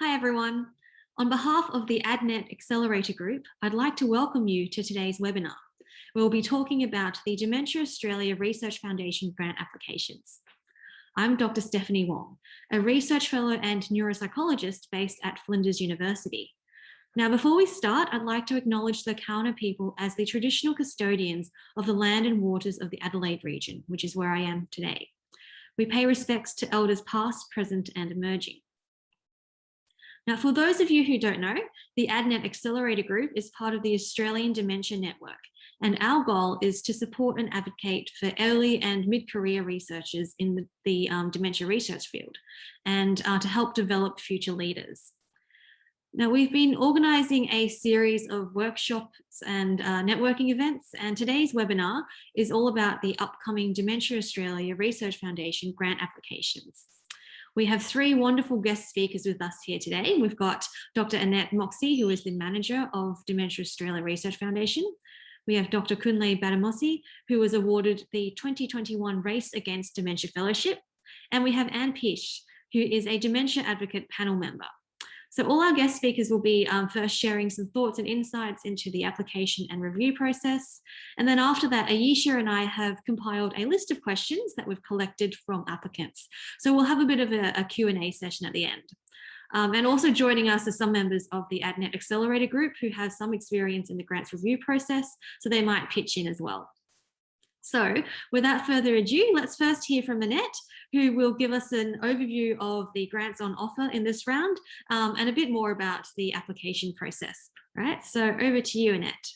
Hi everyone. On behalf of the ADNet Accelerator group, I'd like to welcome you to today's webinar. We'll be talking about the Dementia Australia Research Foundation grant applications. I'm Dr. Stephanie Wong, a research fellow and neuropsychologist based at Flinders University. Now, before we start, I'd like to acknowledge the Kaurna people as the traditional custodians of the land and waters of the Adelaide region, which is where I am today. We pay respects to elders past, present, and emerging. Now, for those of you who don't know, the ADNet Accelerator group is part of the Australian Dementia Network, and our goal is to support and advocate for early and mid-career researchers in the dementia research field, and to help develop future leaders. Now, we've been organising a series of workshops and networking events, and today's webinar is all about the upcoming Dementia Australia Research Foundation grant applications. We have three wonderful guest speakers with us here today. We've got Dr. Annette Moxey, who is the manager of Dementia Australia Research Foundation. We have Dr. Kunle Bademosi, who was awarded the 2021 Race Against Dementia Fellowship. And we have Pietsch, who is a dementia advocate panel member. So all our guest speakers will be first sharing some thoughts and insights into the application and review process. And then after that, Ayesha and I have compiled a list of questions that we've collected from applicants. So we'll have a bit of a Q&A session at the end. And also joining us are some members of the ADNet Accelerator group who have some experience in the grants review process, so they might pitch in as well. So without further ado, let's first hear from Annette, who will give us an overview of the grants on offer in this round and a bit more about the application process. Right, so over to you, Annette.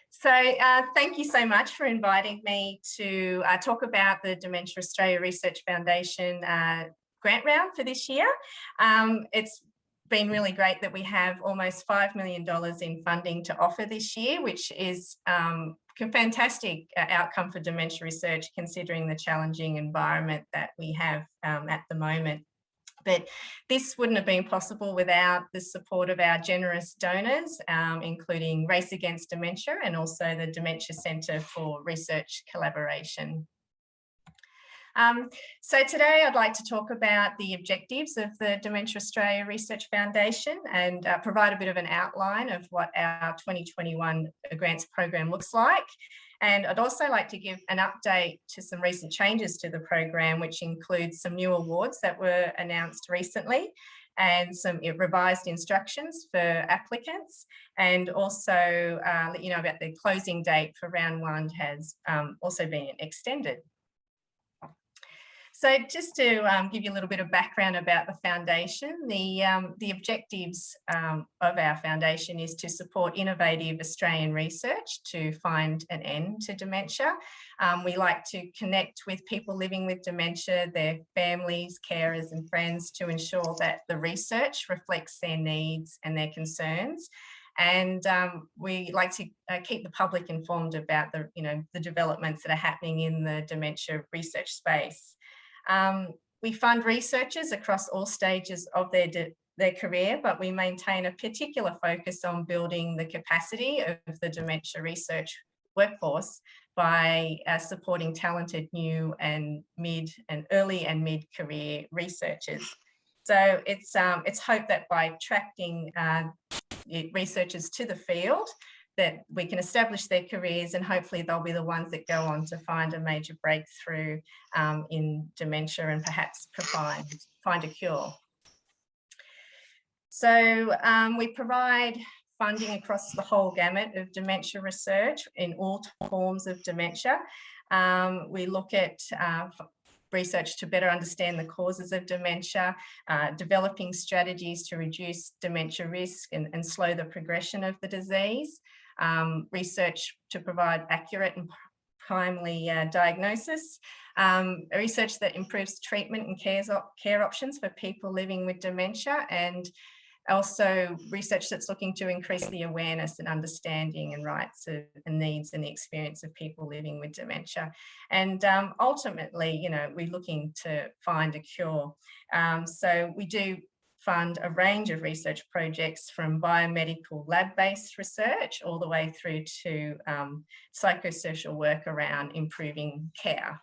So thank you so much for inviting me to talk about the Dementia Australia Research Foundation grant round for this year. It's been really great that we have almost $5 million in funding to offer this year, which is a fantastic outcome for dementia research, considering the challenging environment that we have at the moment. But this wouldn't have been possible without the support of our generous donors, including Race Against Dementia and also the Dementia Centre for Research Collaboration. So today I'd like to talk about the objectives of the Dementia Australia Research Foundation and provide a bit of an outline of what our 2021 grants program looks like. And I'd also like to give an update to some recent changes to the program, which includes some new awards that were announced recently and some revised instructions for applicants, and also let you know about the closing date for round one has also been extended. So just to give you a little bit of background about the foundation, the objectives of our foundation is to support innovative Australian research to find an end to dementia. We like to connect with people living with dementia, their families, carers and friends, to ensure that the research reflects their needs and their concerns. And we like to keep the public informed about the developments that are happening in the dementia research space. We fund researchers across all stages of their career, but we maintain a particular focus on building the capacity of the dementia research workforce by supporting talented new and early and mid-career researchers. So it's hoped that by attracting researchers to the field, that we can establish their careers, and hopefully they'll be the ones that go on to find a major breakthrough in dementia and perhaps find a cure. So we provide funding across the whole gamut of dementia research in all forms of dementia. We look at research to better understand the causes of dementia, developing strategies to reduce dementia risk and slow the progression of the disease, research to provide accurate and timely diagnosis, research that improves treatment and care options for people living with dementia, and also research that's looking to increase the awareness and understanding and rights and needs and the experience of people living with dementia. And ultimately, we're looking to find a cure. So we do fund a range of research projects, from biomedical lab-based research all the way through to psychosocial work around improving care.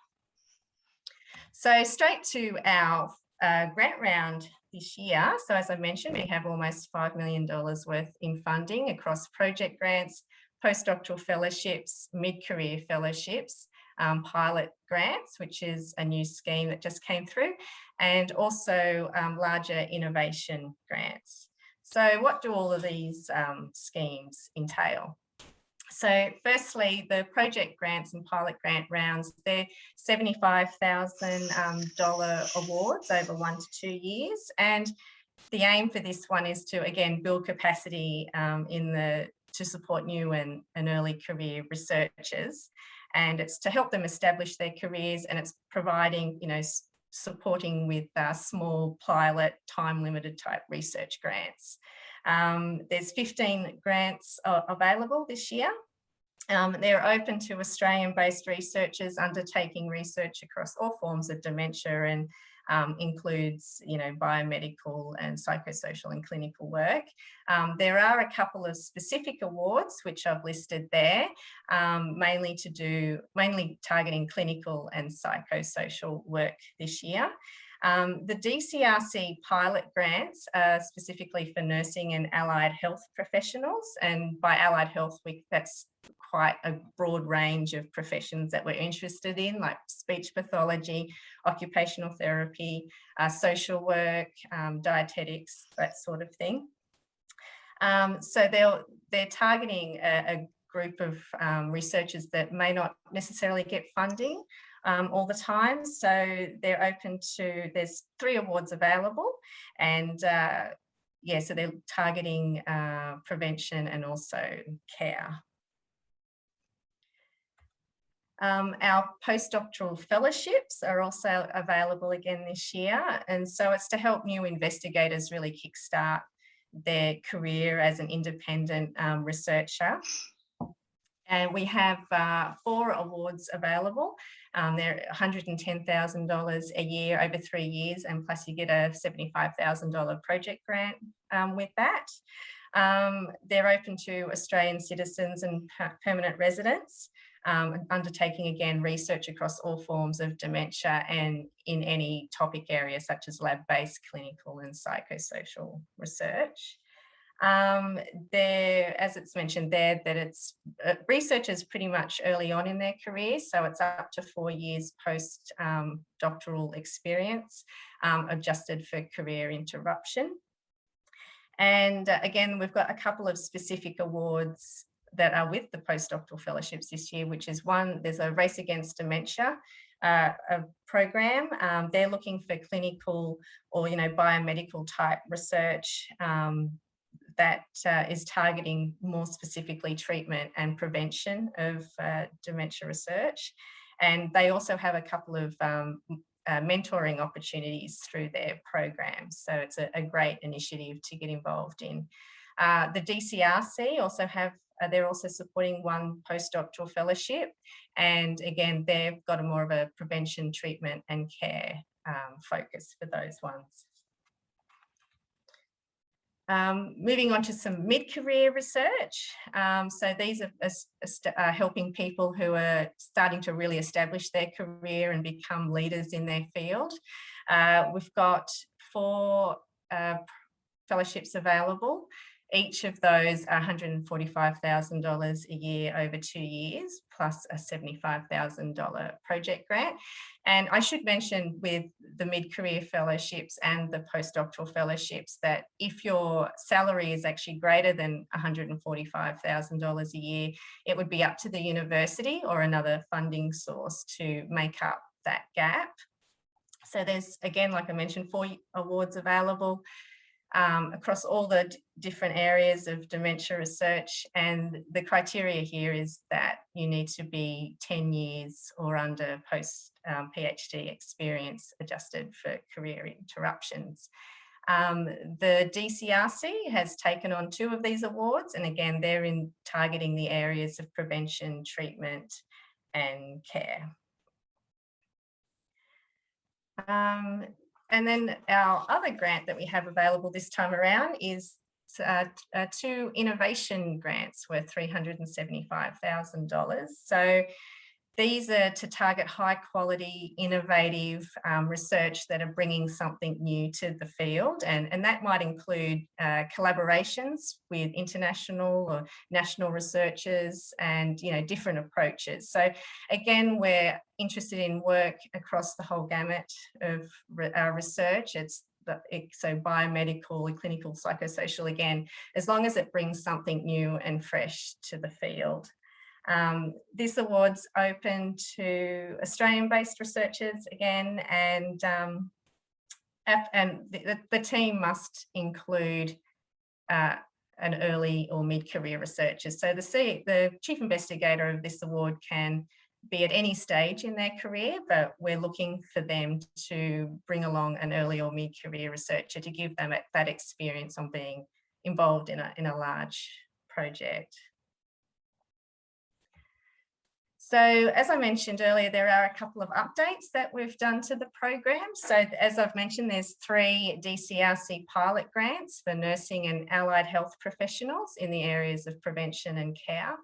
So straight to our grant round this year. So as I mentioned, we have almost $5 million worth in funding across project grants, postdoctoral fellowships, mid-career fellowships, pilot grants, which is a new scheme that just came through, and also larger innovation grants. So what do all of these schemes entail? So firstly, the project grants and pilot grant rounds, they're $75,000 awards over 1 to 2 years. And the aim for this one is to, again, build capacity to support new and early career researchers. And it's to help them establish their careers, and it's providing, supporting with small pilot time-limited type research grants. There's 15 grants available this year. They're open to Australian-based researchers undertaking research across all forms of dementia, and includes, biomedical and psychosocial and clinical work. There are a couple of specific awards which I've listed there, mainly targeting clinical and psychosocial work this year. The DCRC pilot grants are specifically for nursing and allied health professionals, and by allied health, that's quite a broad range of professions that we're interested in, like speech pathology, occupational therapy, social work, dietetics, that sort of thing. So they're targeting a group of researchers that may not necessarily get funding all the time. So they're open to, there's 3 awards available, and so they're targeting prevention and also care. Our postdoctoral fellowships are also available again this year, and so it's to help new investigators really kickstart their career as an independent researcher. And we have 4 awards available. They're $110,000 a year over 3 years, and plus you get a $75,000 project grant with that. They're open to Australian citizens and permanent residents, undertaking, again, research across all forms of dementia and in any topic area such as lab-based clinical and psychosocial research. As it's mentioned there, that it's researchers pretty much early on in their career, so it's up to 4 years post doctoral experience, adjusted for career interruption. And again, we've got a couple of specific awards that are with the postdoctoral fellowships this year, which is one, there's a Race Against Dementia a program. They're looking for clinical or biomedical type research that is targeting more specifically treatment and prevention of dementia research. And they also have a couple of mentoring opportunities through their programs. So it's a great initiative to get involved in. The DCRC also have, they're also supporting one postdoctoral fellowship. And again, they've got a more of a prevention, treatment and care focus for those ones. Moving on to some mid-career research. So these are helping people who are starting to really establish their career and become leaders in their field. We've got 4 fellowships available. Each of those are $145,000 a year over 2 years, plus a $75,000 project grant. And I should mention with the mid-career fellowships and the postdoctoral fellowships that if your salary is actually greater than $145,000 a year, it would be up to the university or another funding source to make up that gap. So there's, again, like I mentioned, 4 awards available across all the different areas of dementia research, and the criteria here is that you need to be 10 years or under post PhD experience adjusted for career interruptions. The DCRC has taken on 2 of these awards, and again, they're in targeting the areas of prevention, treatment and care. And then our other grant that we have available this time around is 2 innovation grants worth $375,000. So these are to target high quality, innovative research that are bringing something new to the field. And that might include collaborations with international or national researchers and, different approaches. So again, we're interested in work across the whole gamut of our research. So biomedical, clinical, psychosocial, again, as long as it brings something new and fresh to the field. This award's open to Australian-based researchers again, and the team must include an early or mid-career researcher. So the chief investigator of this award can be at any stage in their career, but we're looking for them to bring along an early or mid-career researcher to give them that experience on being involved in a large project. So as I mentioned earlier, there are a couple of updates that we've done to the program. So as I've mentioned, there's 3 DCRC pilot grants for nursing and allied health professionals in the areas of prevention and care.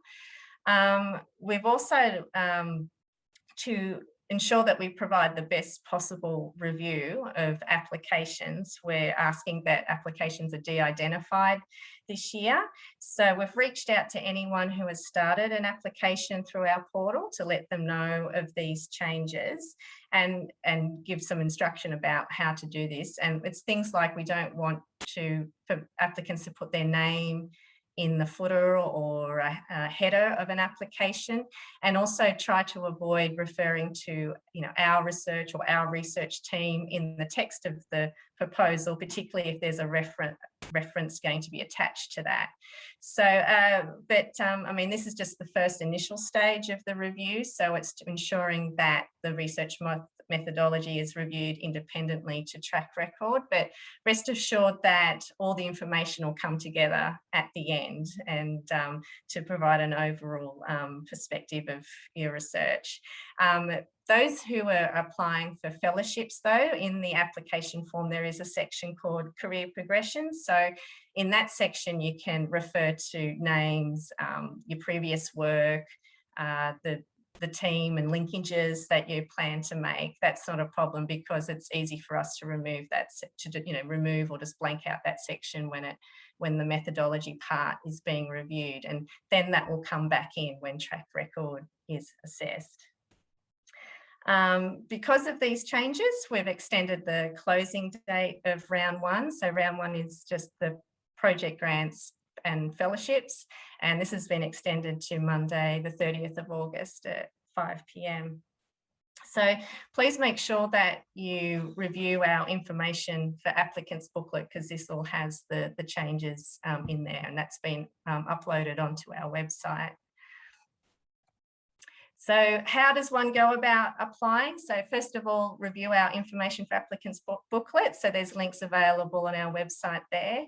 We've also, to ensure that we provide the best possible review of applications, we're asking that applications are de-identified this year. So we've reached out to anyone who has started an application through our portal to let them know of these changes and give some instruction about how to do this. And it's things like we don't want for applicants to put their name in the footer or a header of an application, and also try to avoid referring to our research or our research team in the text of the proposal, particularly if there's a reference going to be attached to that. So, I mean, this is just the first initial stage of the review, so it's ensuring that the research methodology is reviewed independently to track record, but rest assured that all the information will come together at the end and to provide an overall perspective of your research. Those who are applying for fellowships, though, in the application form, there is a section called Career Progression. So in that section, you can refer to names, your previous work, the team and linkages that you plan to make. That's not a problem because it's easy for us to remove that, remove or just blank out that section when the methodology part is being reviewed, and then that will come back in when track record is assessed. Because of these changes, we've extended the closing date of round 1. So round 1 is just the project grants and fellowships, and this has been extended to Monday the 30th of August at 5 p.m. So please make sure that you review our information for applicants booklet, because this all has the changes in there, and that's been uploaded onto our website. So how does one go about applying? So first of all, review our information for applicants booklet. So there's links available on our website there.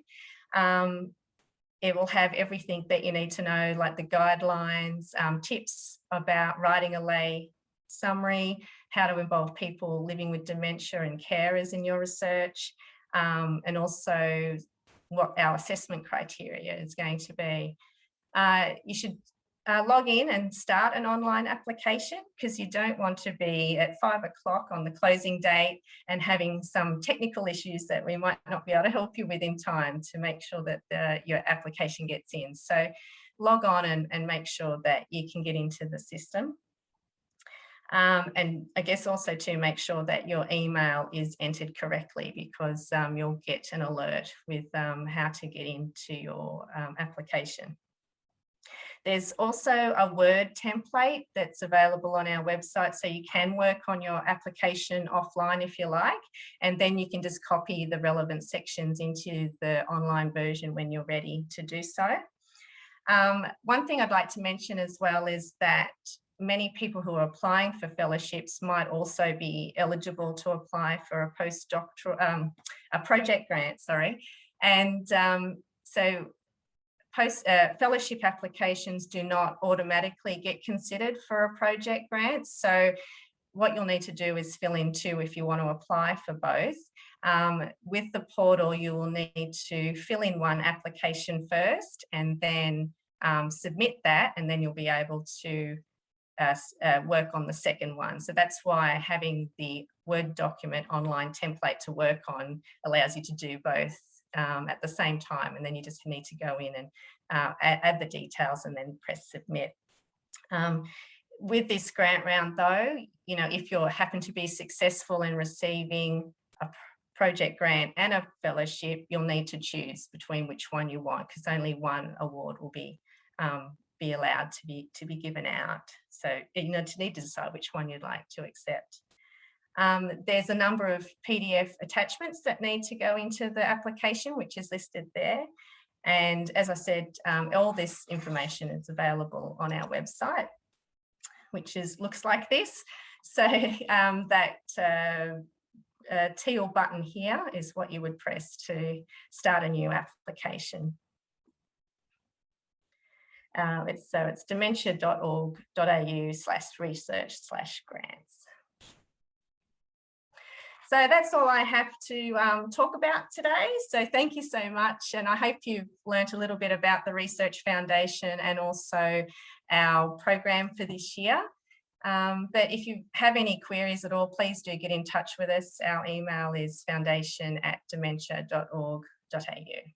It will have everything that you need to know, like the guidelines, tips about writing a lay summary, how to involve people living with dementia and carers in your research, and also what our assessment criteria is going to be. You should log in and start an online application, because you don't want to be at 5 o'clock on the closing date and having some technical issues that we might not be able to help you with in time to make sure that your application gets in. So log on and make sure that you can get into the system. And I guess also to make sure that your email is entered correctly, because you'll get an alert with how to get into your application. There's also a Word template that's available on our website, so you can work on your application offline if you like, and then you can just copy the relevant sections into the online version when you're ready to do so. One thing I'd like to mention as well is that many people who are applying for fellowships might also be eligible to apply for a postdoctoral, a project grant, sorry. And so fellowship applications do not automatically get considered for a project grant. So what you'll need to do is fill in 2 if you want to apply for both. With the portal, you will need to fill in 1 application first and then submit that, and then you'll be able to work on the second one. So that's why having the Word document online template to work on allows you to do both at the same time, and then you just need to go in and add the details and then press submit. With this grant round though, you know, if you happen to be successful in receiving a project grant and a fellowship, you'll need to choose between which one you want, because only one award will be allowed to be given out. So you know, to need to decide which one you'd like to accept. There's a number of PDF attachments that need to go into the application, which is listed there. And as I said, all this information is available on our website, which looks like this. So that teal button here is what you would press to start a new application. It's dementia.org.au/research/grants. So that's all I have to talk about today. So thank you so much. And I hope you've learnt a little bit about the Research Foundation and also our program for this year. But if you have any queries at all, please do get in touch with us. Our email is foundation@dementia.org.au.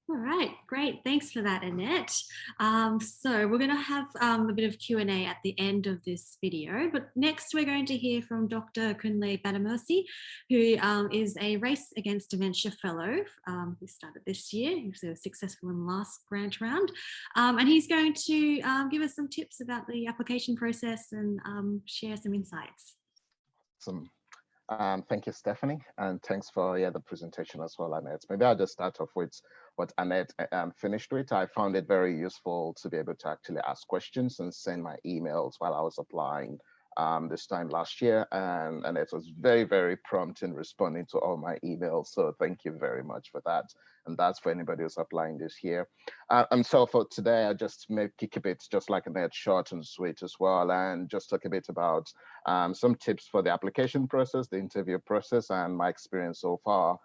All right, great. Thanks for that, Annette. So we're going to have a bit of Q&A at the end of this video, but next we're going to hear from Dr. Kunle Bademosi, who is a Race Against Dementia Fellow who started this year. He was successful in the last grant round. And he's going to give us some tips about the application process and share some insights. Awesome. Thank you, Stephanie, and thanks for the presentation as well, Annette. Maybe I'll just start off with what Annette finished with. I found it very useful to be able to actually ask questions and send my emails while I was applying this time last year, and it was very, very prompt in responding to all my emails. So thank you very much for that. And that's for anybody who's applying this year. And so for today, I just may keep it just like Annette, short and sweet as well, and just talk a bit about some tips for the application process, the interview process, and my experience so far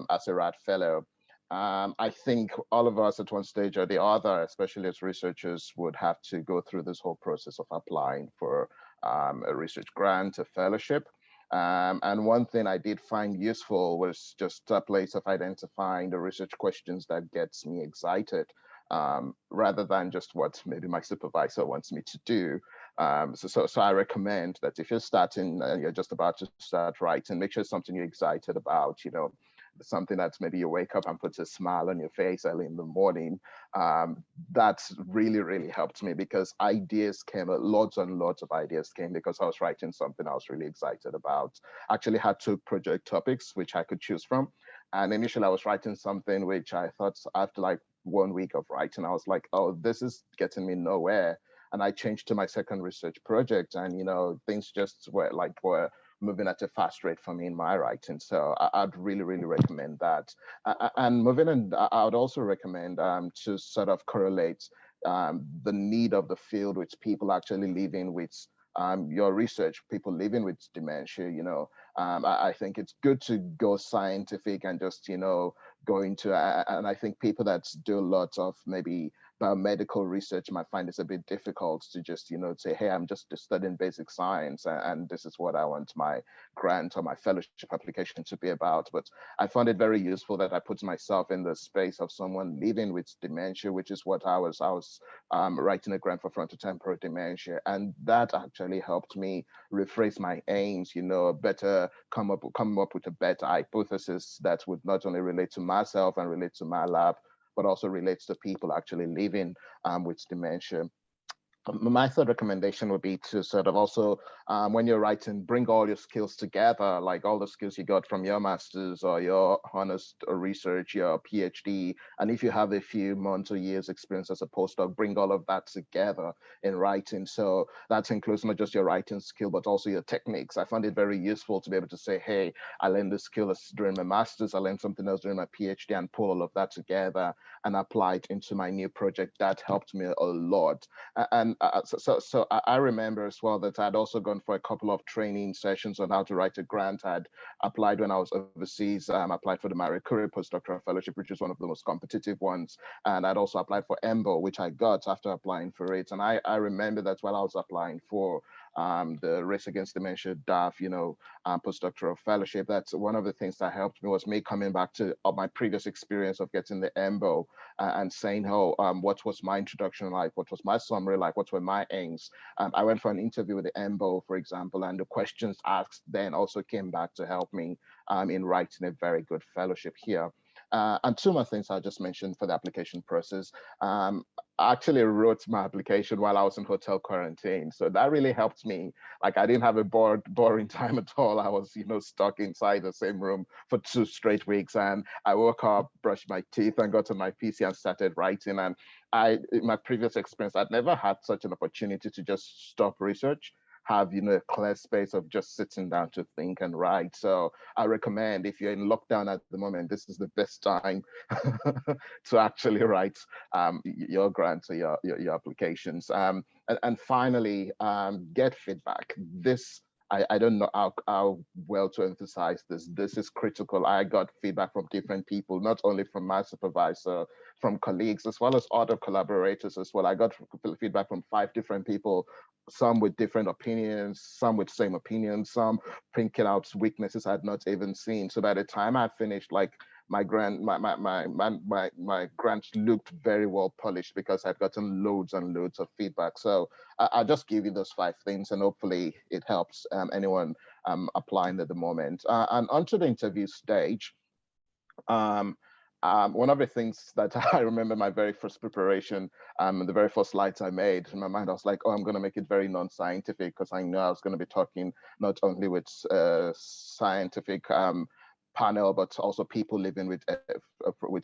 as a RAD fellow. I think all of us at one stage or the other, especially as researchers, would have to go through this whole process of applying for a research grant, a fellowship. And one thing I did find useful was just a place of identifying the research questions that gets me excited, rather than just what maybe my supervisor wants me to do. So I recommend that if you're starting, you're just about to start writing, make sure it's something you're excited about, you know, something that's maybe you wake up and puts a smile on your face early in the morning. That's really, really helped me, because ideas came, lots and lots of ideas came because I was writing something I was really excited about. I actually had 2 project topics which I could choose from. And initially I was writing something which I thought after like 1 week of writing, I was like, oh, this is getting me nowhere. And I changed to my second research project, and, you know, things just were moving at a fast rate for me in my writing. So I'd really, really recommend that. And moving on, I would also recommend to sort of correlate the need of the field with people actually living with your research, people living with dementia. You know, I think it's good to go scientific and just, you know, go into, and I think people that do lots of maybe biomedical research might find it's a bit difficult to just, you know, say, hey, I'm just studying basic science and this is what I want my grant or my fellowship application to be about. But I found it very useful that I put myself in the space of someone living with dementia, which is what I was writing a grant for frontotemporal dementia. And that actually helped me rephrase my aims, you know, better come up with a better hypothesis that would not only relate to myself and relate to my lab, but also relates to people actually living with dementia. My third recommendation would be to sort of also, when you're writing, bring all your skills together, like all the skills you got from your master's or your honors research, your PhD. And if you have a few months or years experience as a postdoc, bring all of that together in writing. So that includes not just your writing skill, but also your techniques. I found it very useful to be able to say, hey, I learned this skill during my master's, I learned something else during my PhD, and pull all of that together and apply it into my new project. That helped me a lot. And I remember as well that I'd also gone for a couple of training sessions on how to write a grant. I'd applied when I was overseas, applied for the Midcareer Postdoctoral Fellowship, which is one of the most competitive ones. And I'd also applied for EMBO, which I got after applying for it. And I remember that while I was applying for the Race Against Dementia DAF, postdoctoral fellowship, that's one of the things that helped me was me coming back to my previous experience of getting the EMBO and saying, oh, what was my introduction like? What was my summary like? What were my aims? I went for an interview with the EMBO, for example, and the questions asked then also came back to help me in writing a very good fellowship here. And two more things I just mentioned for the application process. I actually wrote my application while I was in hotel quarantine. So that really helped me. Like I didn't have a boring time at all. I was, stuck inside the same room for 2 straight weeks. And I woke up, brushed my teeth and got on my PC and started writing. And in my previous experience, I'd never had such an opportunity to just stop research, have a clear space of just sitting down to think and write. So I recommend, if you're in lockdown at the moment, this is the best time to actually write your grants or your applications. And finally, get feedback. This, I don't know how well to emphasize this. This is critical. I got feedback from different people, not only from my supervisor, from colleagues, as well as other collaborators as well. I got feedback from 5 different people, some with different opinions, some with same opinions, some pinking out weaknesses I'd not even seen. So by the time I finished, like my grant looked very well polished because I'd gotten loads and loads of feedback. So I'll just give you those 5 things and hopefully it helps anyone applying at the moment. And onto the interview stage. One of the things that I remember my very first preparation, the very first slides I made, in my mind, I was like, oh, I'm going to make it very non-scientific because I know I was going to be talking not only with scientific panel, but also people living with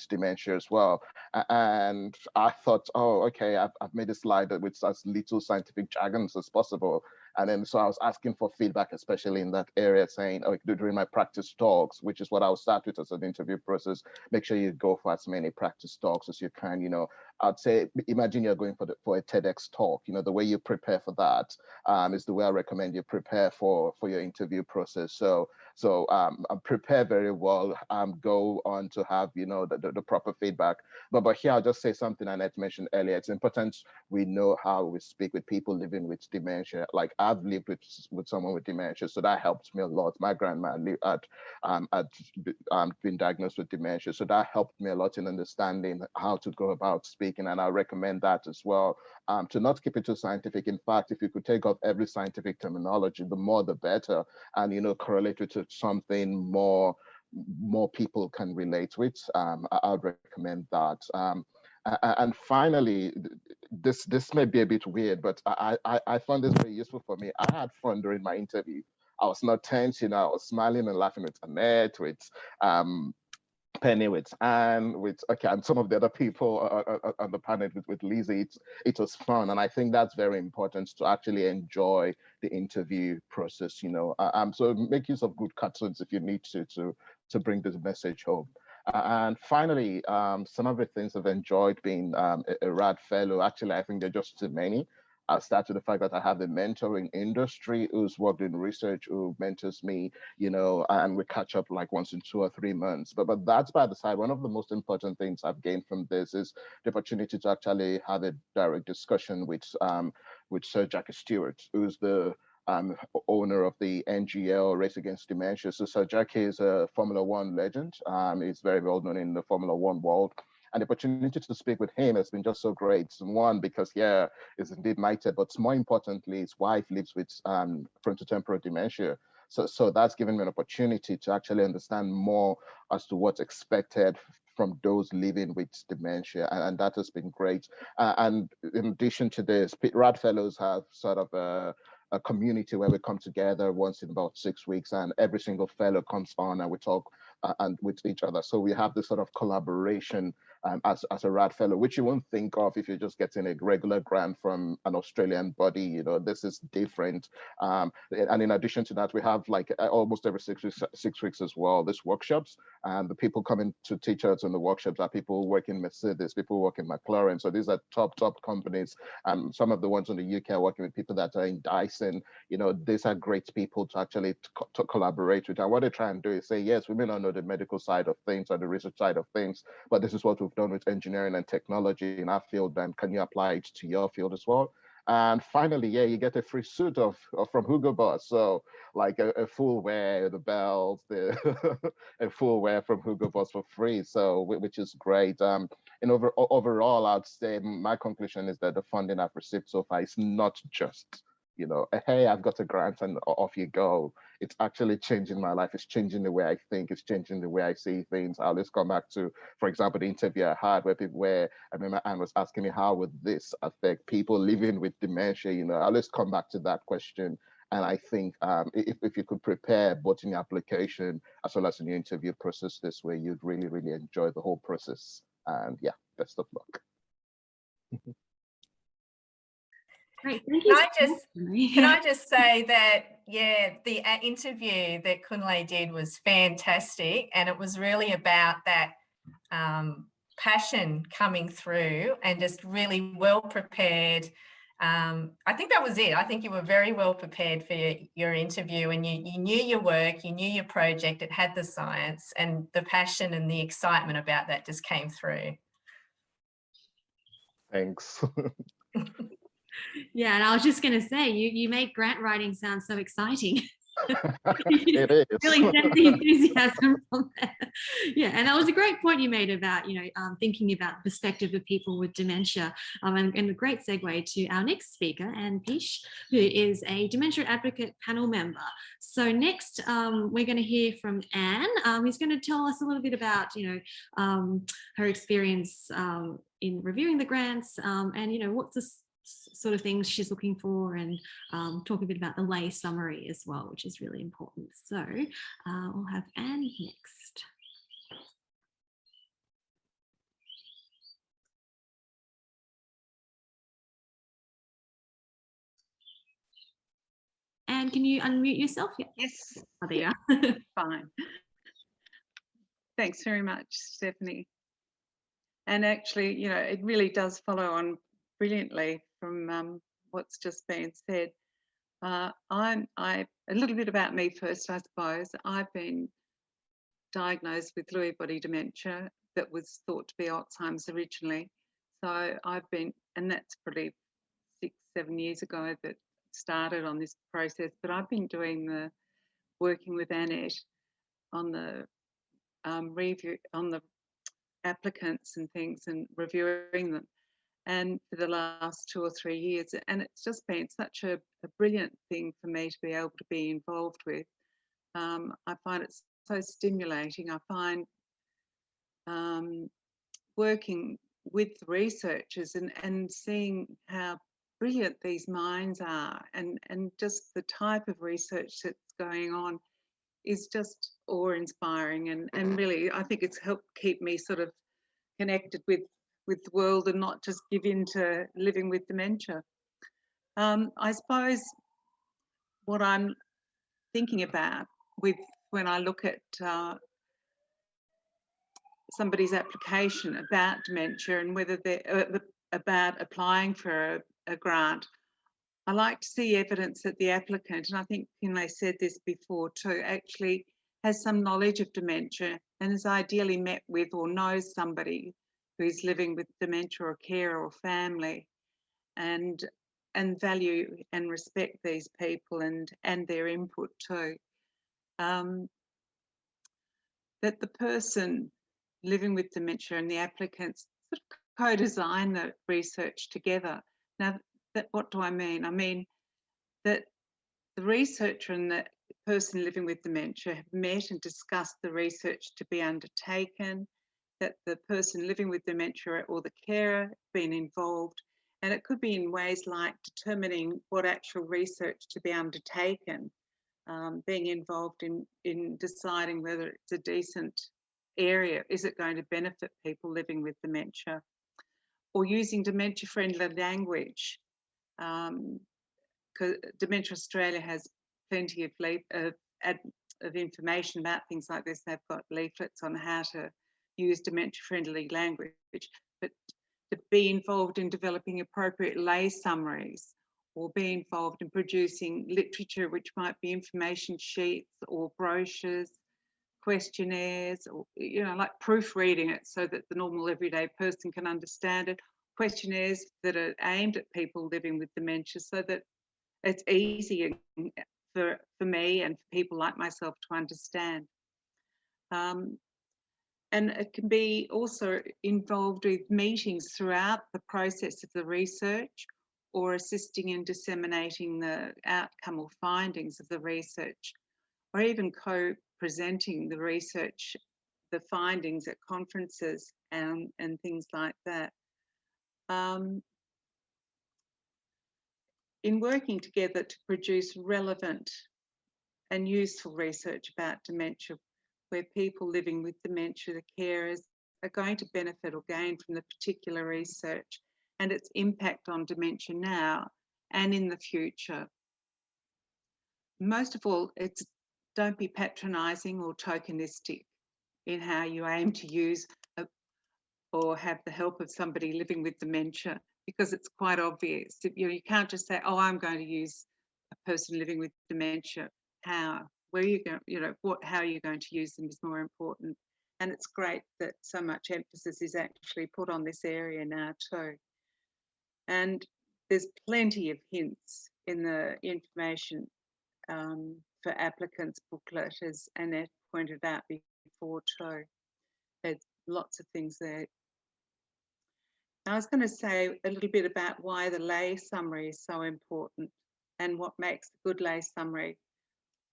dementia as well. And I thought, oh, okay, I've made a slide with as little scientific jargons as possible. And then so I was asking for feedback, especially in that area, saying, oh, during my practice talks, which is what I'll start with as an interview process, make sure you go for as many practice talks as you can. I'd say, imagine you're going for a TEDx talk. The way you prepare for that is the way I recommend you prepare for your interview process. So prepare very well, go on to have, the proper feedback. But here I'll just say something Annette mentioned earlier. It's important we know how we speak with people living with dementia. Like I've lived with someone with dementia, so that helped me a lot. My grandma had been diagnosed with dementia, so that helped me a lot in understanding how to go about speaking, and I recommend that as well, to not keep it too scientific. In fact, if you could take off every scientific terminology, the more the better, and correlate it to something more people can relate with. I would recommend that. And finally, this may be a bit weird, but I found this very useful for me. I had fun during my interview. I was not tense, I was smiling and laughing with Annette, with Penny, with Anne, and some of the other people on the panel with Lizzie. It was fun, and I think that's very important to actually enjoy the interview process. So make use of good cartoons if you need to bring this message home. And finally, some of the things I've enjoyed being a RAD fellow. Actually, I think they're just too many. I'll start with the fact that I have a mentor in industry who's worked in research, who mentors me, and we catch up like once in 2 or 3 months. But that's by the side. One of the most important things I've gained from this is the opportunity to actually have a direct discussion with Sir Jackie Stewart, who's the owner of the NGL Race Against Dementia. So Sir Jackie is a Formula One legend. He's very well known in the Formula One world. And the opportunity to speak with him has been just so great. One, because is indeed knighted, but more importantly, his wife lives with frontotemporal dementia. So that's given me an opportunity to actually understand more as to what's expected from those living with dementia, and that has been great. And in addition to this, RAD Fellows have sort of a community where we come together once in about 6 weeks, and every single fellow comes on and we talk and with each other. So we have this sort of collaboration as a RAD fellow, which you won't think of if you're just getting a regular grant from an Australian body. You know, this is different. And in addition to that, we have like almost every 6 weeks as well, these workshops. And the people coming to teach us in the workshops are people working Mercedes, people working McLaren. So these are top companies. Some of the ones in the UK are working with people that are in Dyson. You know, these are great people to actually to collaborate with. And what they try and do is say, yes, we may not know the medical side of things or the research side of things, but this is what we've done with engineering and technology in our field, and can you apply it to your field as well? And finally, yeah, you get a free suit from Hugo Boss. So like a full wear, the belt, a full wear from Hugo Boss for free. So which is great. And overall, I'd say my conclusion is that the funding I've received so far is not just, you know, hey, I've got a grant and off you go. It's actually changing my life. It's changing the way I think. It's changing the way I see things. I'll just come back to, for example, the interview I had where I remember Anne was asking me, how would this affect people living with dementia? You know, I'll just come back to that question. And I think if you could prepare both in your application as well as in your interview process this way, you'd really, really enjoy the whole process. And yeah, best of luck. Great, thank you. Can I just say that, yeah, the interview that Kunle did was fantastic, and it was really about that passion coming through and just really well prepared. I think that was it. I think you were very well prepared for your interview, and you knew your work, you knew your project, it had the science, and the passion and the excitement about that just came through. Thanks. Yeah, and I was just going to say, you make grant writing sound so exciting. It is. Really sense the enthusiasm from there. Yeah, and that was a great point you made about, you know, thinking about the perspective of people with dementia, and a great segue to our next speaker, Anne Pietsch, who is a dementia advocate panel member. So next, we're going to hear from Anne, who's going to tell us a little bit about, you know, her experience in reviewing the grants, and, you know, what's the sort of things she's looking for, and talk a bit about the lay summary as well, which is really important. So we'll have Anne next. Anne, can you unmute yourself? Yeah. Yes. Oh, there you are. Fine. Thanks very much, Stephanie. And actually, you know, it really does follow on brilliantly from what's just been said. A little bit about me first, I suppose. I've been diagnosed with Lewy body dementia that was thought to be Alzheimer's originally. So I've been, and that's probably 6-7 years ago that started on this process, but I've been working with Annette on the review, on the applicants and things, and reviewing them, and for the last 2 or 3 years, and it's just been such a brilliant thing for me to be able to be involved with. I find it so stimulating. I find working with researchers and seeing how brilliant these minds are, and just the type of research that's going on is just awe-inspiring, and really I think it's helped keep me sort of connected with the world and not just give in to living with dementia. I suppose what I'm thinking about when I look at somebody's application about dementia and whether they're about applying for a grant, I like to see evidence that the applicant, and I think Kunle said this before too, actually has some knowledge of dementia and is ideally met with or knows somebody who's living with dementia, or care or family, and value and respect these people and their input too. That the person living with dementia and the applicants sort of co-design the research together. Now, what do I mean? I mean that the researcher and the person living with dementia have met and discussed the research to be undertaken, that the person living with dementia or the carer have been involved, and it could be in ways like determining what actual research to be undertaken, being involved in deciding whether it's a decent area. Is it going to benefit people living with dementia? Or using dementia-friendly language. Because Dementia Australia has plenty of information about things like this. They've got leaflets on how to use dementia-friendly language, but to be involved in developing appropriate lay summaries, or be involved in producing literature, which might be information sheets or brochures, questionnaires, or, you know, like proofreading it so that the normal everyday person can understand it. Questionnaires that are aimed at people living with dementia so that it's easy for me and for people like myself to understand. And it can be also involved with meetings throughout the process of the research, or assisting in disseminating the outcome or findings of the research, or even co-presenting the research, the findings at conferences and things like that. In working together to produce relevant and useful research about dementia, where people living with dementia, the carers, are going to benefit or gain from the particular research and its impact on dementia now and in the future. Most of all, don't be patronising or tokenistic in how you aim to use or have the help of somebody living with dementia, because it's quite obvious. You know, you can't just say, oh, I'm going to use a person living with dementia. How? Where are you going? You know, how are you going to use them is more important. And it's great that so much emphasis is actually put on this area now too. And there's plenty of hints in the information for applicants booklet, as Annette pointed out before too. There's lots of things there. I was going to say a little bit about why the lay summary is so important and what makes a good lay summary.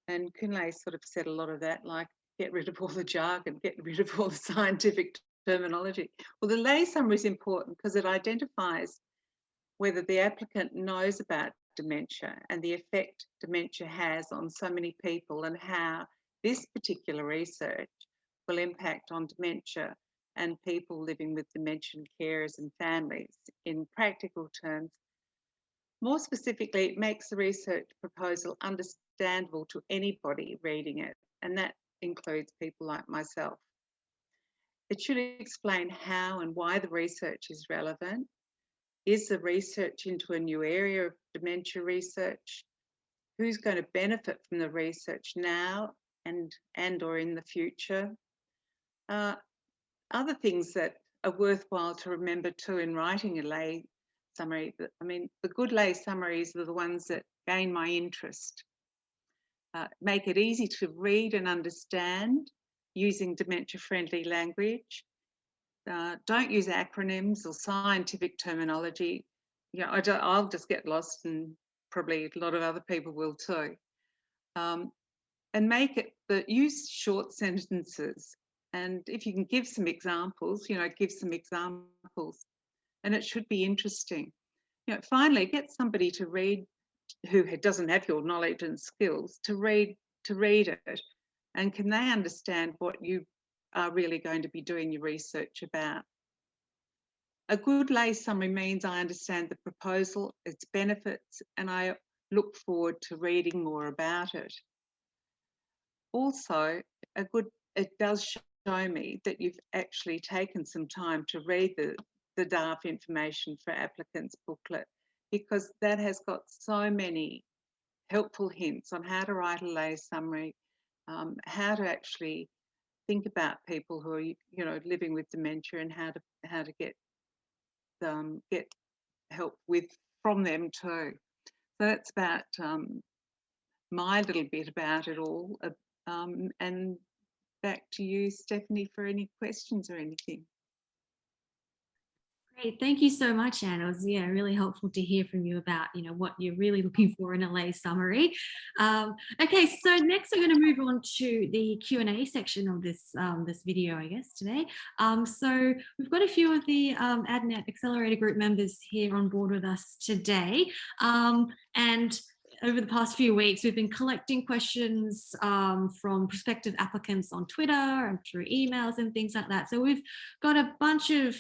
And Kunle sort of said a lot of that, like get rid of all the jargon, get rid of all the scientific terminology. Well, the lay summary is important because it identifies whether the applicant knows about dementia and the effect dementia has on so many people, and how this particular research will impact on dementia and people living with dementia, carers and families in practical terms. More specifically, it makes the research proposal understandable to anybody reading it, and that includes people like myself. It should explain how and why the research is relevant. Is the research into a new area of dementia research? Who's going to benefit from the research now and or in the future? Other things that are worthwhile to remember too in writing a lay summary. I mean, the good lay summaries are the ones that gain my interest, make it easy to read and understand using dementia-friendly language. Don't use acronyms or scientific terminology. You know, I'll just get lost, and probably a lot of other people will too. And make it, use short sentences. And if you can give some examples, you know, give some examples. And it should be interesting. You know, finally, get somebody to read who doesn't have your knowledge and skills to read it. And can they understand what you are really going to be doing your research about? A good lay summary means I understand the proposal, its benefits, and I look forward to reading more about it. Also, it does show me that you've actually taken some time to read the DARF information for applicants booklet, because that has got so many helpful hints on how to write a lay summary, how to actually think about people who are, you know, living with dementia, and how to get help from them too. So that's about my little bit about it all. And back to you, Stephanie, for any questions or anything. Great, thank you so much, Anne. It was really helpful to hear from you about what you're really looking for in a lay summary. Okay, so next we're going to move on to the Q&A section of this this video, I guess, today. So we've got a few of the ADNet Accelerator group members here on board with us today, and over the past few weeks, we've been collecting questions from prospective applicants on Twitter and through emails and things like that. So we've got a bunch of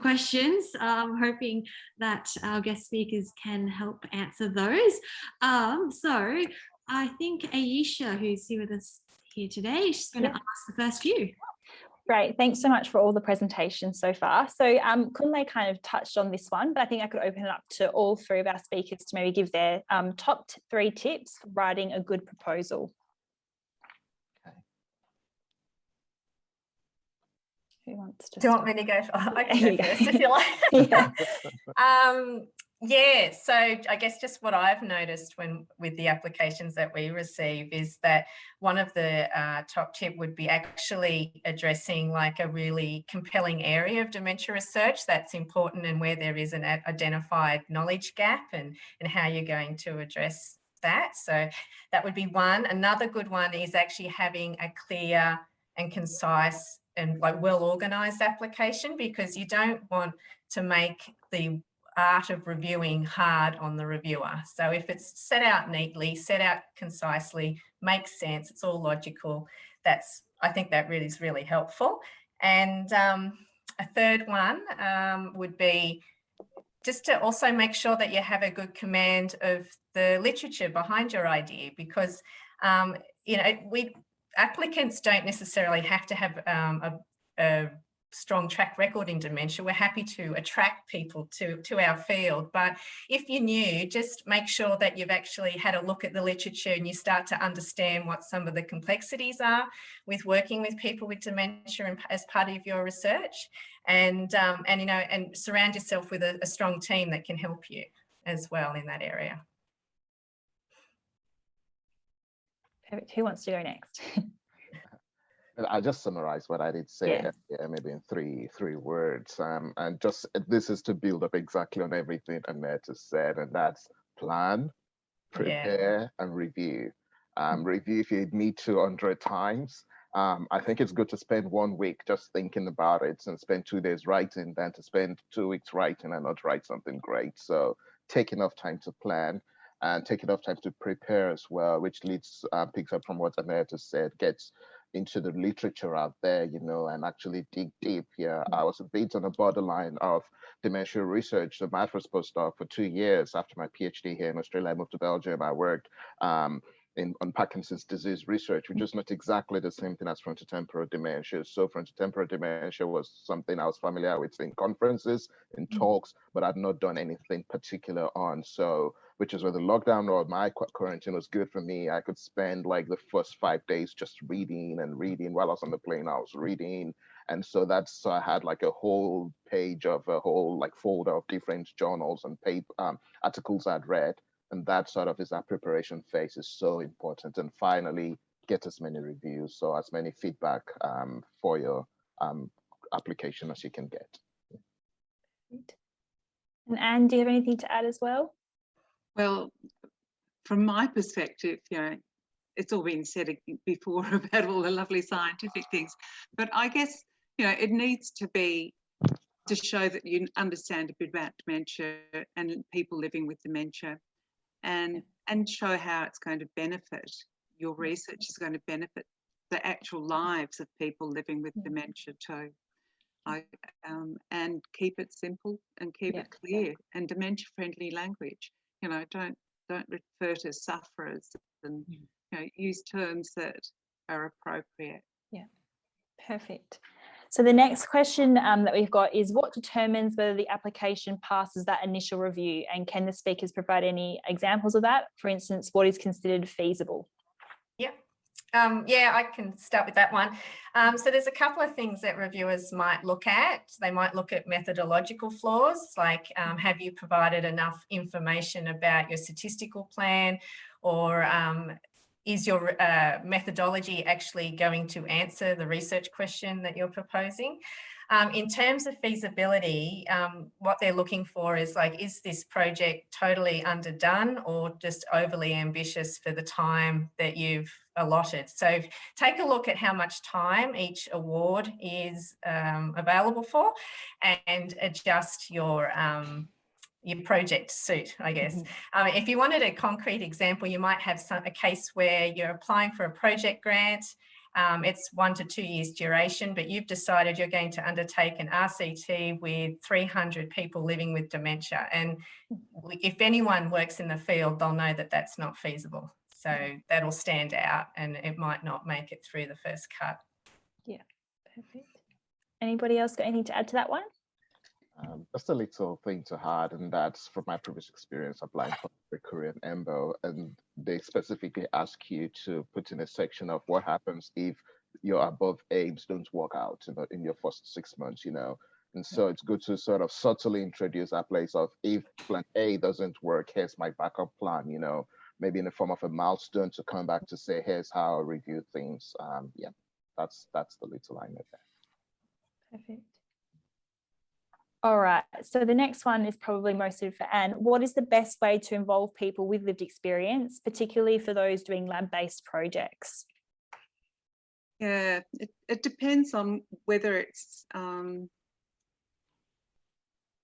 questions, hoping that our guest speakers can help answer those. So I think Aisha, who's here with us here today, she's going to ask the first few. Great, thanks so much for all the presentations so far. So Kunle kind of touched on this one, but I think I could open it up to all three of our speakers to maybe give their top 3 tips for writing a good proposal. Okay. Who wants to Do you start? want me to go? I can go first if you like. Yeah, so I guess just what I've noticed with the applications that we receive is that one of the top tip would be actually addressing like a really compelling area of dementia research that's important and where there is an identified knowledge gap and how you're going to address that. So that would be one. Another good one is actually having a clear and concise and like well-organised application, because you don't want to make the art of reviewing hard on the reviewer. So if it's set out neatly, set out concisely, makes sense, it's all logical, I think that really is really helpful. And a third one would be just to also make sure that you have a good command of the literature behind your idea, because you know, applicants don't necessarily have to have a strong track record in dementia. We're happy to attract people to our field, but if you're new, just make sure that you've actually had a look at the literature and you start to understand what some of the complexities are with working with people with dementia as part of your research, and you know, and surround yourself with a strong team that can help you as well in that area. Perfect. Who wants to go next? I'll just summarize what I did say, maybe in three words. And just this is to build up exactly on everything Annette has said, and that's plan, prepare, and review. Review if you need to 100 times. I think it's good to spend 1 week just thinking about it and spend 2 days writing than to spend 2 weeks writing and not write something great. So take enough time to plan and take enough time to prepare as well, which picks up from what Annette has said, gets into the literature out there, you know, and actually dig deep. I was a bit on the borderline of dementia research, the master's postdoc for 2 years. After my PhD here in Australia, I moved to Belgium. I worked on Parkinson's disease research, which is not exactly the same thing as frontotemporal dementia. So frontotemporal dementia was something I was familiar with in conferences, in talks, but I'd not done anything particular on. So, which is where the lockdown or my quarantine was good for me. I could spend like the first 5 days just reading and reading. While I was on the plane, I was reading. And so I had like a whole page of a whole like folder of different journals and articles I'd read. And that sort of is that preparation phase is so important. And finally, get as many reviews, so as many feedback for your application as you can get. And Anne, do you have anything to add as well? Well, from my perspective, you know, it's all been said before about all the lovely scientific things, but I guess, you know, it needs to be to show that you understand a bit about dementia and people living with dementia, and show how it's going to benefit, your research is going to benefit the actual lives of people living with dementia too. And keep it simple and keep it clear and dementia-friendly language. You know, don't refer to sufferers, and you know, use terms that are appropriate. Yeah, perfect. So the next question that we've got is, what determines whether the application passes that initial review, and can the speakers provide any examples of that? For instance, what is considered feasible? Yeah, I can start with that one. So there's a couple of things that reviewers might look at. They might look at methodological flaws, like have you provided enough information about your statistical plan, or is your methodology actually going to answer the research question that you're proposing? In terms of feasibility, what they're looking for is like, is this project totally underdone or just overly ambitious for the time that you've allotted? So take a look at how much time each award is available for, and adjust your your project suit, I guess. If you wanted a concrete example, you might have a case where you're applying for a project grant. It's 1 to 2 years duration, but you've decided you're going to undertake an RCT with 300 people living with dementia. And if anyone works in the field, they'll know that that's not feasible. So that'll stand out and it might not make it through the first cut. Yeah, perfect. Anybody else got anything to add to that one? Just a little thing to add, and that's from my previous experience applying for Midcareer and EMBO, and they specifically ask you to put in a section of what happens if your above aims don't work out in your first 6 months, And so it's good to sort of subtly introduce that place of, if plan A doesn't work, here's my backup plan, maybe in the form of a milestone to come back to say, here's how I review things. Yeah, that's the little line there. Perfect. All right, so the next one is probably most suited for Anne. What is the best way to involve people with lived experience, particularly for those doing lab-based projects? Yeah, it depends on whether it's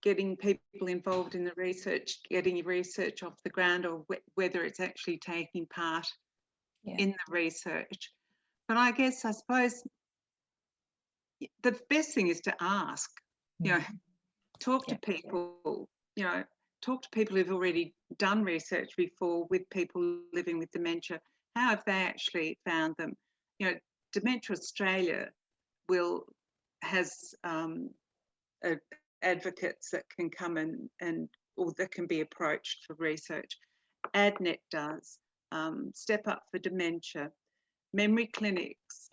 getting people involved in the research, getting your research off the ground, or whether it's actually taking part in the research. But I suppose the best thing is to ask, talk to people, talk to people who've already done research before with people living with dementia. How have they actually found them? Dementia Australia has advocates that can come or that can be approached for research. ADNet does, Step Up for Dementia, memory clinics.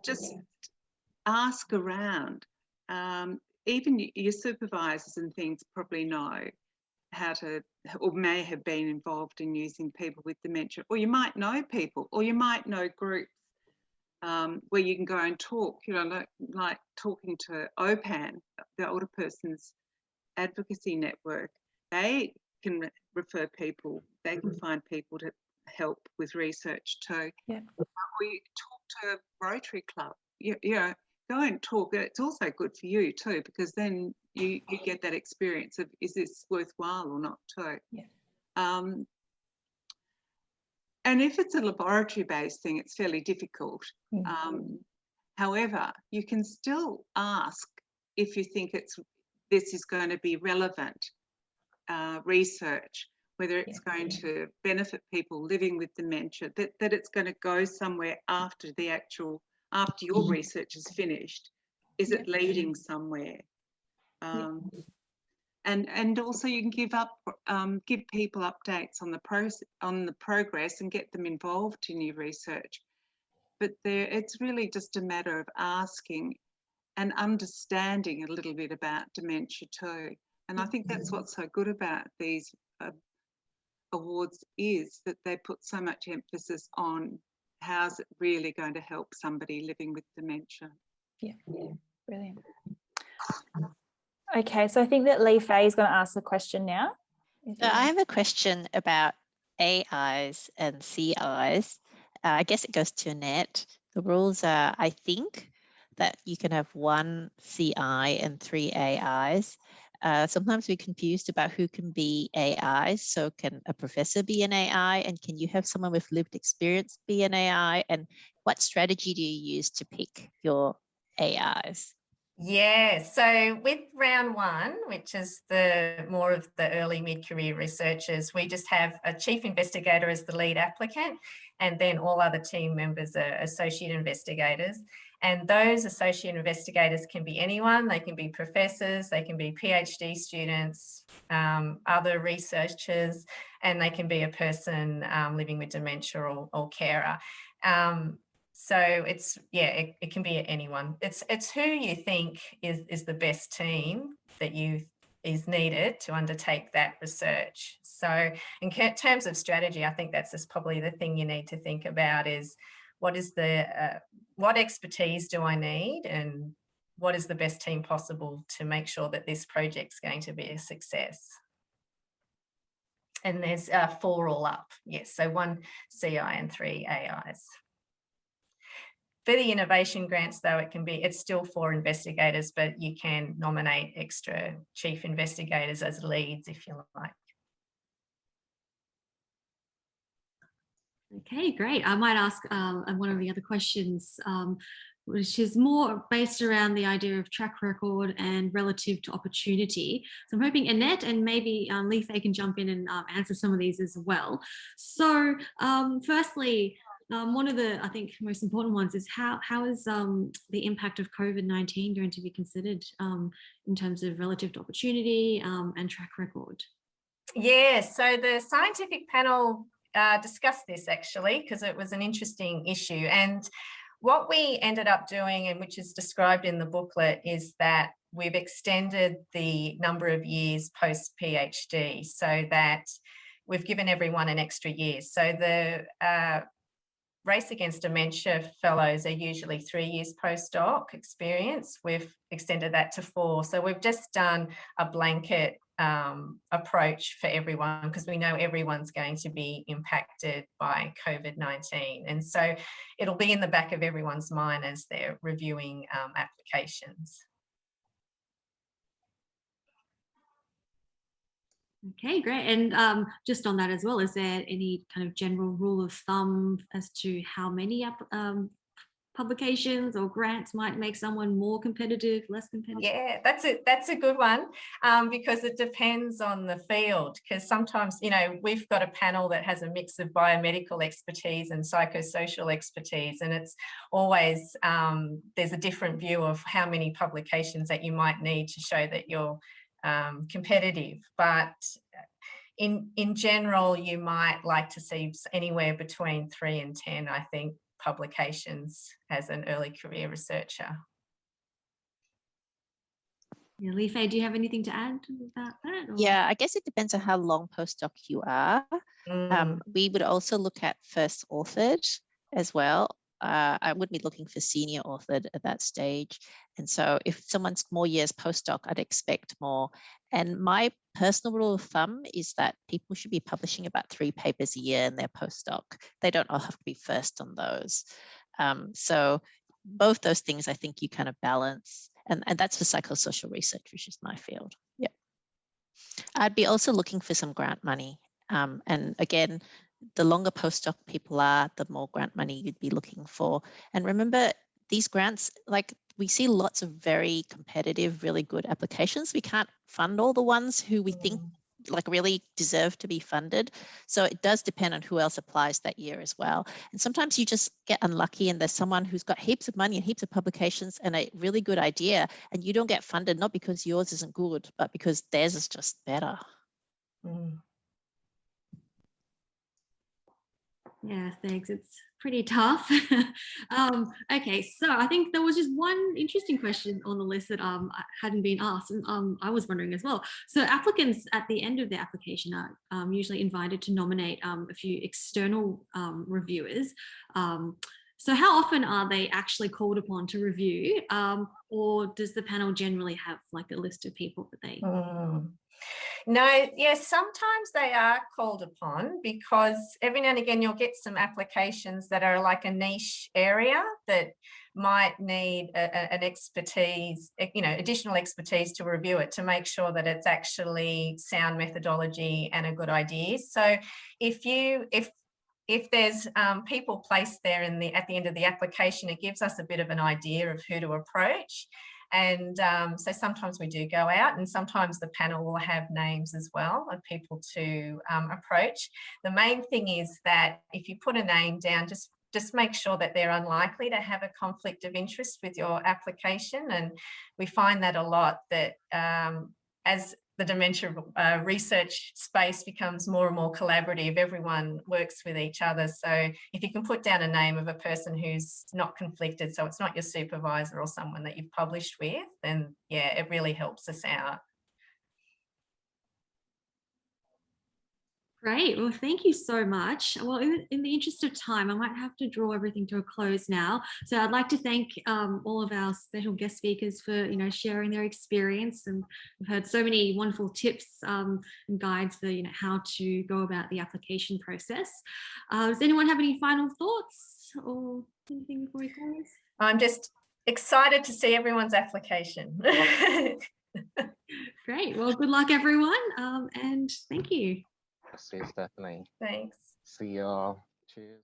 Just ask around. Even your supervisors and things probably know how to, or may have been involved in using people with dementia, or you might know people, or you might know groups where you can go and talk, like talking to OPAN, the Older Persons Advocacy Network. They can refer people, they can find people to help with research too. Yeah. Or you talk to Rotary Club, go and talk. It's also good for you too, because then you get that experience of, is this worthwhile or not too? Yeah. And if it's a laboratory-based thing, it's fairly difficult. However, you can still ask if you think this is going to be relevant research, whether it's going to benefit people living with dementia, that it's going to go somewhere after your research is finished. Is it leading somewhere? And also you can give people updates on the progress and get them involved in your research. But it's really just a matter of asking and understanding a little bit about dementia too. And I think that's what's so good about these awards, is that they put so much emphasis on how's it really going to help somebody living with dementia. Yeah, brilliant. Okay, so I think that Lee Fay is going to ask the question now. So I have a question about AIs and CIs. I guess it goes to Annette. The rules are, I think, that you can have 1 CI and 3 AIs. Sometimes we're confused about who can be AIs. So can a professor be an AI, and can you have someone with lived experience be an AI? And what strategy do you use to pick your AIs? Yeah, so with round 1, which is more of the early mid-career researchers, we just have a chief investigator as the lead applicant, and then all other team members are associate investigators. And those associate investigators can be anyone. They can be professors, they can be PhD students, other researchers, and they can be a person living with dementia or carer. So it can be anyone. It's who you think is the best team that is needed to undertake that research. So in terms of strategy, I think that's just probably the thing you need to think about is what expertise do I need, and what is the best team possible to make sure that this project's going to be a success. And there's 4 all up. Yes, so 1 CI and 3 AIs. For the innovation grants, though, it's still for investigators, but you can nominate extra chief investigators as leads if you like. Okay, great. I might ask one of the other questions, which is more based around the idea of track record and relative to opportunity. So I'm hoping Annette and maybe Lee Fei can jump in and answer some of these as well. So firstly, one of the, I think, most important ones is how is the impact of COVID-19 going to be considered in terms of relative to opportunity and track record? Yeah, so the scientific panel discussed this actually because it was an interesting issue. And what we ended up doing, and which is described in the booklet, is that we've extended the number of years post PhD so that we've given everyone an extra year. So the Race Against Dementia fellows are usually 3 years postdoc experience. We've extended that to 4. So we've just done a blanket approach for everyone because we know everyone's going to be impacted by COVID-19. And so it'll be in the back of everyone's mind as they're reviewing applications. Okay, great. And just on that as well, is there any kind of general rule of thumb as to how many publications or grants might make someone more competitive, less competitive? Yeah, that's a good one because it depends on the field. Because sometimes, you know, we've got a panel that has a mix of biomedical expertise and psychosocial expertise, and it's always there's a different view of how many publications that you might need to show that you're competitive. But in general, you might like to see anywhere between 3 and 10, I think, publications as an early career researcher. Yeah, Lee Fei, do you have anything to add about that? Or? Yeah, I guess it depends on how long postdoc you are. We would also look at first authored as well. I would be looking for senior authored at that stage. And so if someone's more years postdoc, I'd expect more. And my personal rule of thumb is that people should be publishing about 3 papers a year in their postdoc. They don't all have to be first on those. So both those things, I think you kind of balance. And that's for psychosocial research, which is my field. Yeah. I'd be also looking for some grant money. And again, the longer postdoc people are, the more grant money you'd be looking for. And remember, these grants, like we see lots of very competitive, really good applications. We can't fund all the ones who we think like really deserve to be funded. So it does depend on who else applies that year as well. And sometimes you just get unlucky and there's someone who's got heaps of money and heaps of publications and a really good idea, and you don't get funded, not because yours isn't good, but because theirs is just better. Yeah, thanks. It's pretty tough. Okay, so I think there was just one interesting question on the list that hadn't been asked, and I was wondering as well. So applicants at the end of their application are usually invited to nominate a few external reviewers. So how often are they actually called upon to review, or does the panel generally have like a list of people that they... No, yes, sometimes they are called upon because every now and again you'll get some applications that are like a niche area that might need an expertise, you know, additional expertise to review it to make sure that it's actually sound methodology and a good idea. So if there's people placed there at the end of the application, it gives us a bit of an idea of who to approach. And so sometimes we do go out, and sometimes the panel will have names as well of people to approach. The main thing is that if you put a name down, just make sure that they're unlikely to have a conflict of interest with your application. And we find that a lot, that as the dementia research space becomes more and more collaborative, everyone works with each other. So if you can put down a name of a person who's not conflicted, so it's not your supervisor or someone that you've published with, then yeah, it really helps us out. Great. Well, thank you so much. Well, in the interest of time, I might have to draw everything to a close now. So I'd like to thank all of our special guest speakers for, sharing their experience. And we've heard so many wonderful tips and guides for, how to go about the application process. Does anyone have any final thoughts or anything before we close? I'm just excited to see everyone's application. Great. Well, good luck, everyone. And thank you. See you, Stephanie. Thanks. See you all. Cheers.